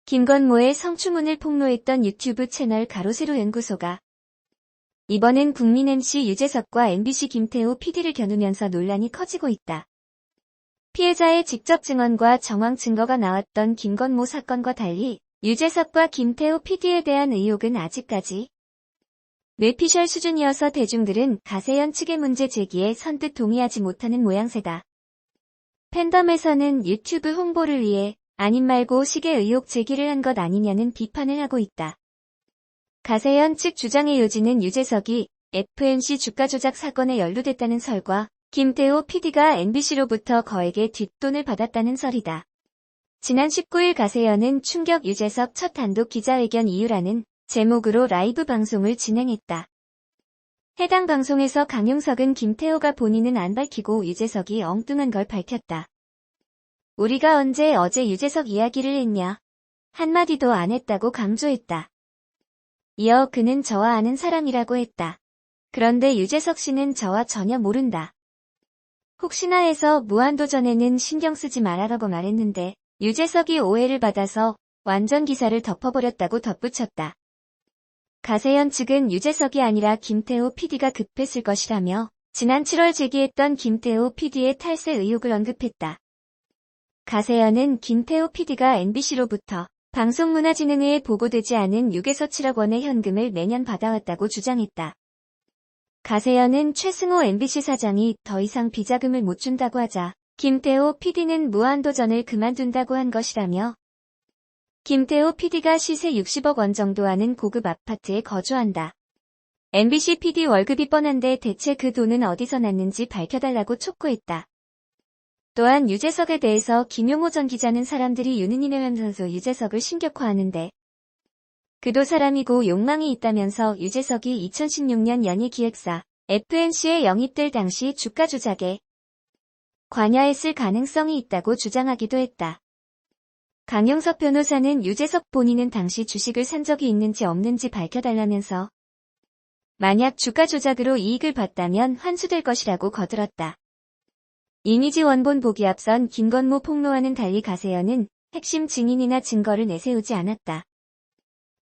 김건모의 성추문을 폭로했던 유튜브 채널 가로세로 연구소가 이번엔 국민 MC 유재석과 MBC 김태호 PD를 겨누면서 논란이 커지고 있다. 피해자의 직접 증언과 정황 증거가 나왔던 김건모 사건과 달리 유재석과 김태호 PD에 대한 의혹은 아직까지 뇌피셜 수준이어서 대중들은 가세연 측의 문제 제기에 선뜻 동의하지 못하는 모양새다. 팬덤에서는 유튜브 홍보를 위해 아님 말고 식의 의혹 제기를 한 것 아니냐는 비판을 하고 있다. 가세연 측 주장의 요지는 유재석이 FMC 주가 조작 사건에 연루됐다는 설과 김태호 PD가 MBC로부터 거액의 뒷돈을 받았다는 설이다. 지난 19일 가세연은 충격 유재석 첫 단독 기자회견 이유라는 제목으로 라이브 방송을 진행했다. 해당 방송에서 강용석은 김태호가 본인은 안 밝히고 유재석이 엉뚱한 걸 밝혔다. 우리가 언제 어제 유재석 이야기를 했냐? 한마디도 안 했다고 강조했다. 이어 그는 저와 아는 사람이라고 했다. 그런데 유재석 씨는 저와 전혀 모른다. 혹시나 해서 무한도전에는 신경 쓰지 말아라고 말했는데 유재석이 오해를 받아서 완전 기사를 덮어버렸다고 덧붙였다. 가세연 측은 유재석이 아니라 김태호 PD가 급했을 것이라며 지난 7월 제기했던 김태호 PD의 탈세 의혹을 언급했다. 가세연은 김태호 PD가 MBC로부터 방송문화진흥회에 보고되지 않은 6에서 7억 원의 현금을 매년 받아왔다고 주장했다. 가세연은 최승호 MBC 사장이 더 이상 비자금을 못 준다고 하자 김태호 PD는 무한도전을 그만둔다고 한 것이라며 김태호 PD가 시세 60억 원 정도 하는 고급 아파트에 거주한다. MBC PD 월급이 뻔한데 대체 그 돈은 어디서 났는지 밝혀달라고 촉구했다. 또한 유재석에 대해서 김용호 전 기자는 사람들이 윤은희내면서 유재석을 신격화하는데 그도 사람이고 욕망이 있다면서 유재석이 2016년 연예기획사 FMC에 영입될 당시 주가 조작에 관여했을 가능성이 있다고 주장하기도 했다. 강용석 변호사는 유재석 본인은 당시 주식을 산 적이 있는지 없는지 밝혀달라면서 만약 주가 조작으로 이익을 봤다면 환수될 것이라고 거들었다. 이미지 원본 보기 앞선 김건모 폭로와는 달리 가세연은 핵심 증인이나 증거를 내세우지 않았다.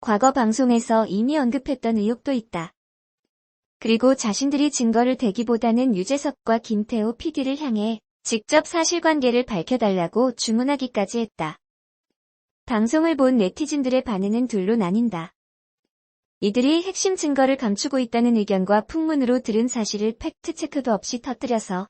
과거 방송에서 이미 언급했던 의혹도 있다. 그리고 자신들이 증거를 대기보다는 유재석과 김태호 PD를 향해 직접 사실관계를 밝혀달라고 주문하기까지 했다. 방송을 본 네티즌들의 반응은 둘로 나뉜다. 이들이 핵심 증거를 감추고 있다는 의견과 풍문으로 들은 사실을 팩트체크도 없이 터뜨려서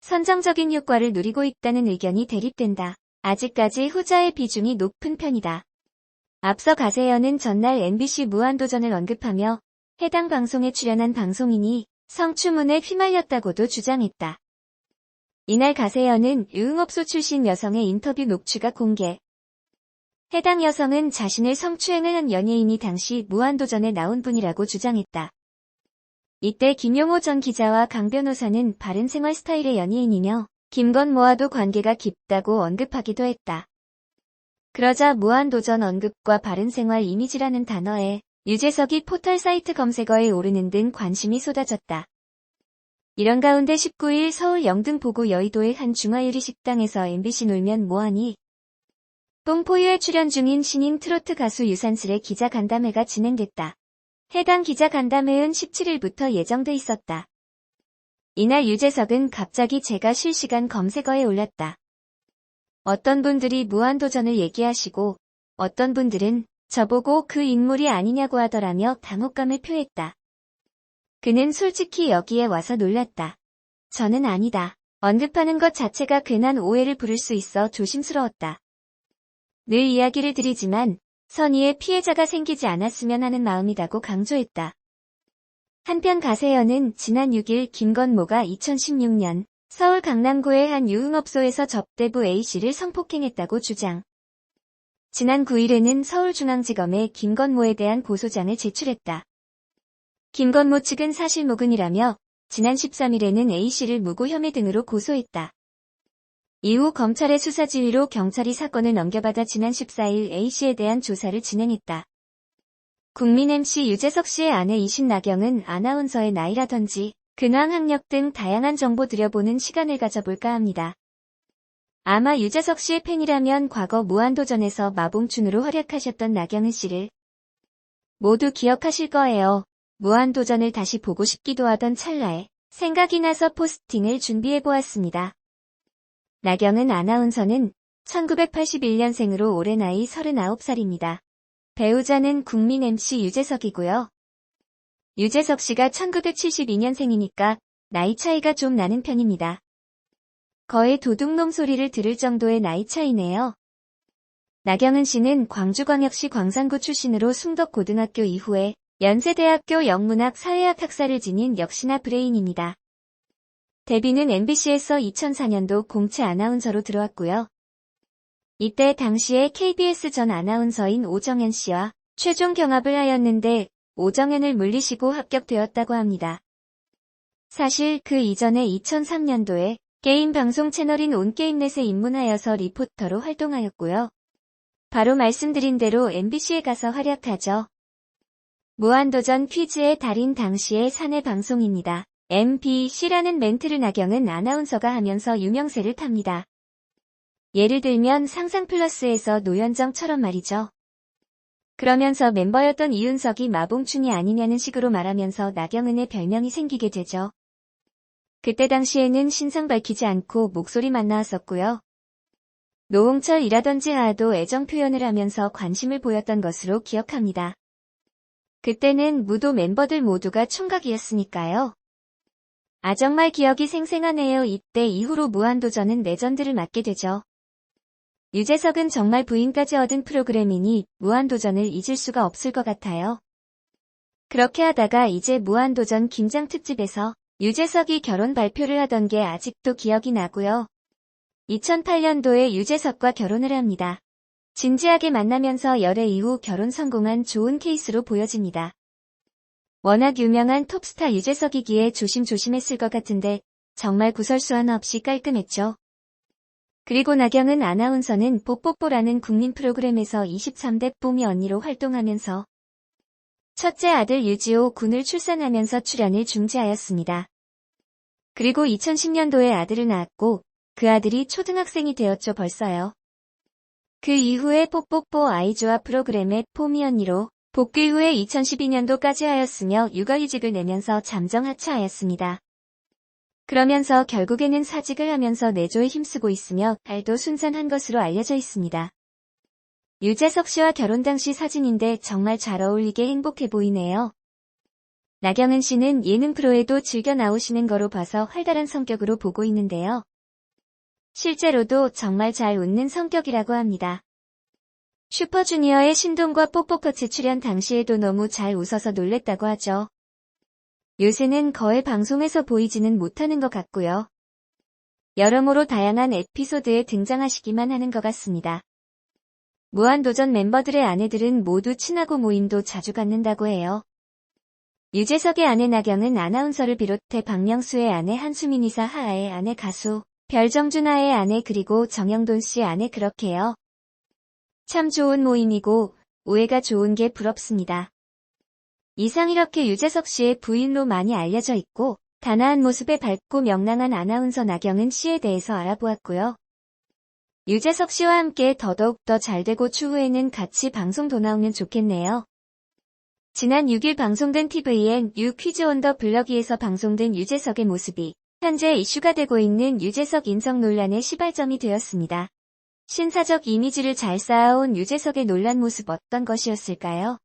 선정적인 효과를 누리고 있다는 의견이 대립된다. 아직까지 후자의 비중이 높은 편이다. 앞서 가세연은 전날 MBC 무한도전을 언급하며 해당 방송에 출연한 방송인이 성추문에 휘말렸다고도 주장했다. 이날 가세연은 유흥업소 출신 여성의 인터뷰 녹취가 공개. 해당 여성은 자신을 성추행을 한 연예인이 당시 무한도전에 나온 분이라고 주장했다. 이때 김용호 전 기자와 강 변호사는 바른생활 스타일의 연예인이며 김건모와도 관계가 깊다고 언급하기도 했다. 그러자 무한도전 언급과 바른생활 이미지라는 단어에 유재석이 포털 사이트 검색어에 오르는 등 관심이 쏟아졌다. 이런 가운데 19일 서울 영등포구 여의도의 한 중화요리 식당에서 MBC 놀면 뭐하니? 뽕포유에 출연 중인 신인 트로트 가수 유산슬의 기자 간담회가 진행됐다. 해당 기자 간담회는 17일부터 예정돼 있었다. 이날 유재석은 갑자기 제가 실시간 검색어에 올랐다. 어떤 분들이 무한도전을 얘기하시고 어떤 분들은 저보고 그 인물이 아니냐고 하더라며 당혹감을 표했다. 그는 솔직히 여기에 와서 놀랐다. 저는 아니다. 언급하는 것 자체가 괜한 오해를 부를 수 있어 조심스러웠다. 늘 이야기를 드리지만 선의의 피해자가 생기지 않았으면 하는 마음이라고 강조했다. 한편 가세연은 지난 6일 김건모가 2016년 서울 강남구의 한 유흥업소에서 접대부 A씨를 성폭행했다고 주장. 지난 9일에는 서울중앙지검에 김건모에 대한 고소장을 제출했다. 김건모 측은 사실무근이라며 지난 13일에는 A씨를 무고 혐의 등으로 고소했다. 이후 검찰의 수사 지휘로 경찰이 사건을 넘겨받아 지난 14일 A씨에 대한 조사를 진행했다. 국민 MC 유재석 씨의 아내 이신나경은 아나운서의 나이라든지 근황 학력 등 다양한 정보 들여보는 시간을 가져볼까 합니다. 아마 유재석 씨의 팬이라면 과거 무한도전에서 마봉춘으로 활약하셨던 나경은 씨를 모두 기억하실 거예요. 무한도전을 다시 보고 싶기도 하던 찰나에 생각이 나서 포스팅을 준비해보았습니다. 나경은 아나운서는 1981년생으로 올해 나이 39살입니다. 배우자는 국민 MC 유재석이고요. 유재석 씨가 1972년생이니까 나이 차이가 좀 나는 편입니다. 거의 도둑놈 소리를 들을 정도의 나이 차이네요. 나경은 씨는 광주광역시 광산구 출신으로 숭덕고등학교 이후에 연세대학교 영문학 사회학 학사를 지닌 역시나 브레인입니다. 데뷔는 MBC에서 2004년도 공채 아나운서로 들어왔고요. 이때 당시에 KBS 전 아나운서인 오정현 씨와 최종 경합을 하였는데 오정현을 물리시고 합격되었다고 합니다. 사실 그 이전에 2003년도에 게임 방송 채널인 온게임넷에 입문하여서 리포터로 활동하였고요. 바로 말씀드린 대로 MBC에 가서 활약하죠. 무한도전 퀴즈의 달인 당시의 사내 방송입니다. MBC라는 멘트를 나경은 아나운서가 하면서 유명세를 탑니다. 예를 들면 상상플러스에서 노현정처럼 말이죠. 그러면서 멤버였던 이윤석이 마봉춘이 아니냐는 식으로 말하면서 나경은의 별명이 생기게 되죠. 그때 당시에는 신상 밝히지 않고 목소리만 나왔었고요. 노홍철이라든지 하도 애정 표현을 하면서 관심을 보였던 것으로 기억합니다. 그때는 무도 멤버들 모두가 총각이었으니까요. 아 정말 기억이 생생하네요. 이때 이후로 무한도전은 레전드를 맡게 되죠. 유재석은 정말 부인까지 얻은 프로그램이니 무한도전을 잊을 수가 없을 것 같아요. 그렇게 하다가 이제 무한도전 김장특집에서 유재석이 결혼 발표를 하던 게 아직도 기억이 나고요. 2008년도에 유재석과 결혼을 합니다. 진지하게 만나면서 열애 이후 결혼 성공한 좋은 케이스로 보여집니다. 워낙 유명한 톱스타 유재석이기에 조심조심했을 것 같은데 정말 구설수 하나 없이 깔끔했죠. 그리고 나경은 아나운서는 뽀뽀뽀라는 국민 프로그램에서 23대 뽀미 언니로 활동하면서 첫째 아들 유지호 군을 출산하면서 출연을 중지하였습니다. 그리고 2010년도에 아들을 낳았고 그 아들이 초등학생이 되었죠 벌써요. 그 이후에 뽀뽀뽀 아이조아 프로그램의 뽀미 언니로 복귀 후에 2012년도까지 하였으며 육아휴직을 내면서 잠정 하차하였습니다. 그러면서 결국에는 사직을 하면서 내조에 힘쓰고 있으며 알도 순산한 것으로 알려져 있습니다. 유재석 씨와 결혼 당시 사진인데 정말 잘 어울리게 행복해 보이네요. 나경은 씨는 예능 프로에도 즐겨 나오시는 거로 봐서 활달한 성격으로 보고 있는데요. 실제로도 정말 잘 웃는 성격이라고 합니다. 슈퍼주니어의 신동과 뽀뽀커츠 출연 당시에도 너무 잘 웃어서 놀랬다고 하죠. 요새는 거의 방송에서 보이지는 못하는 것 같고요. 여러모로 다양한 에피소드에 등장하시기만 하는 것 같습니다. 무한도전 멤버들의 아내들은 모두 친하고 모임도 자주 갖는다고 해요. 유재석의 아내 나경은 아나운서를 비롯해 박명수의 아내 한수민 이사 하하의 아내 가수 별정준하의 아내 그리고 정영돈 씨 아내 그렇게요. 참 좋은 모임이고 우애가 좋은 게 부럽습니다. 이상 이렇게 유재석 씨의 부인로 많이 알려져 있고 단아한 모습에 밝고 명랑한 아나운서 나경은 씨에 대해서 알아보았고요. 유재석 씨와 함께 더더욱 더 잘되고 추후에는 같이 방송도 나오면 좋겠네요. 지난 6일 방송된 TVN 유 퀴즈 온 더 블럭이에서 방송된 유재석의 모습이 현재 이슈가 되고 있는 유재석 인성 논란의 시발점이 되었습니다. 신사적 이미지를 잘 쌓아온 유재석의 논란 모습 어떤 것이었을까요?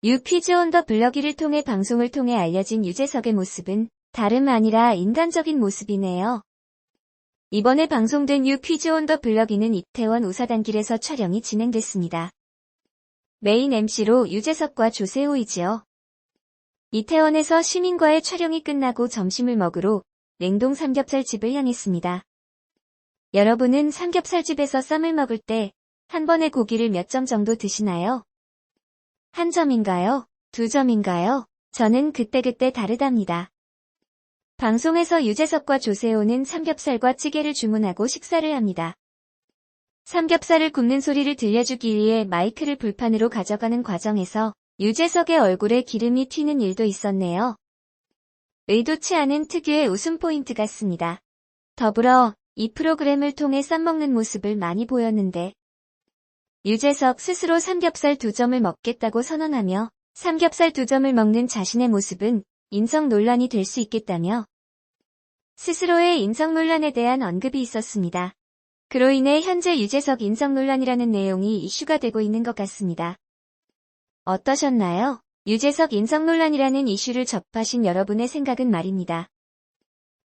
유 퀴즈 온 더 블럭이를 통해 방송을 통해 알려진 유재석의 모습은 다름 아니라 인간적인 모습이네요. 이번에 방송된 유 퀴즈 온 더 블럭이는 이태원 우사단길에서 촬영이 진행됐습니다. 메인 MC로 유재석과 조세호이지요. 이태원에서 시민과의 촬영이 끝나고 점심을 먹으러 냉동 삼겹살집을 향했습니다. 여러분은 삼겹살집에서 쌈을 먹을 때 한 번에 고기를 몇 점 정도 드시나요? 한 점인가요? 두 점인가요? 저는 그때그때 다르답니다. 방송에서 유재석과 조세호는 삼겹살과 찌개를 주문하고 식사를 합니다. 삼겹살을 굽는 소리를 들려주기 위해 마이크를 불판으로 가져가는 과정에서 유재석의 얼굴에 기름이 튀는 일도 있었네요. 의도치 않은 특유의 웃음 포인트 같습니다. 더불어 이 프로그램을 통해 쌈먹는 모습을 많이 보였는데 유재석 스스로 삼겹살 2점을 먹겠다고 선언하며 삼겹살 2점을 먹는 자신의 모습은 인성 논란이 될 수 있겠다며 스스로의 인성 논란에 대한 언급이 있었습니다. 그로 인해 현재 유재석 인성 논란이라는 내용이 이슈가 되고 있는 것 같습니다. 어떠셨나요? 유재석 인성 논란이라는 이슈를 접하신 여러분의 생각은 말입니다.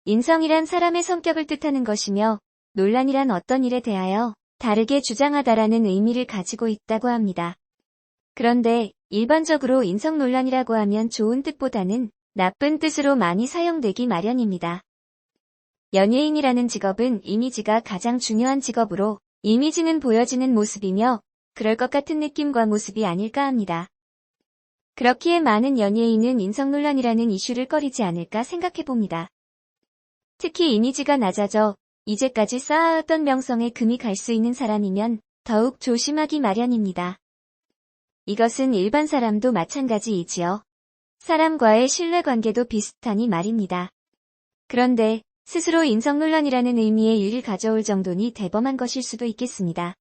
인성이란 사람의 성격을 뜻하는 것이며 논란이란 어떤 일에 대하여 다르게 주장하다라는 의미를 가지고 있다고 합니다. 그런데 일반적으로 인성 논란이라고 하면 좋은 뜻보다는 나쁜 뜻으로 많이 사용되기 마련입니다. 연예인이라는 직업은 이미지가 가장 중요한 직업으로 이미지는 보여지는 모습이며 그럴 것 같은 느낌과 모습이 아닐까 합니다. 그렇기에 많은 연예인은 인성 논란이라는 이슈를 꺼리지 않을까 생각해봅니다. 특히 이미지가 낮아져 이제까지 쌓아왔던 명성에 금이 갈 수 있는 사람이면 더욱 조심하기 마련입니다. 이것은 일반 사람도 마찬가지이지요. 사람과의 신뢰관계도 비슷하니 말입니다. 그런데 스스로 인성 논란이라는 의미의 유를 가져올 정도니 대범한 것일 수도 있겠습니다.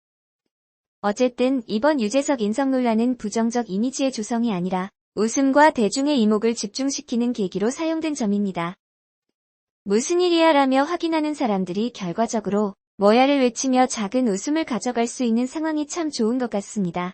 어쨌든 이번 유재석 인성 논란은 부정적 이미지의 조성이 아니라 웃음과 대중의 이목을 집중시키는 계기로 사용된 점입니다. 무슨 일이야 라며 확인하는 사람들이 결과적으로 뭐야를 외치며 작은 웃음을 가져갈 수 있는 상황이 참 좋은 것 같습니다.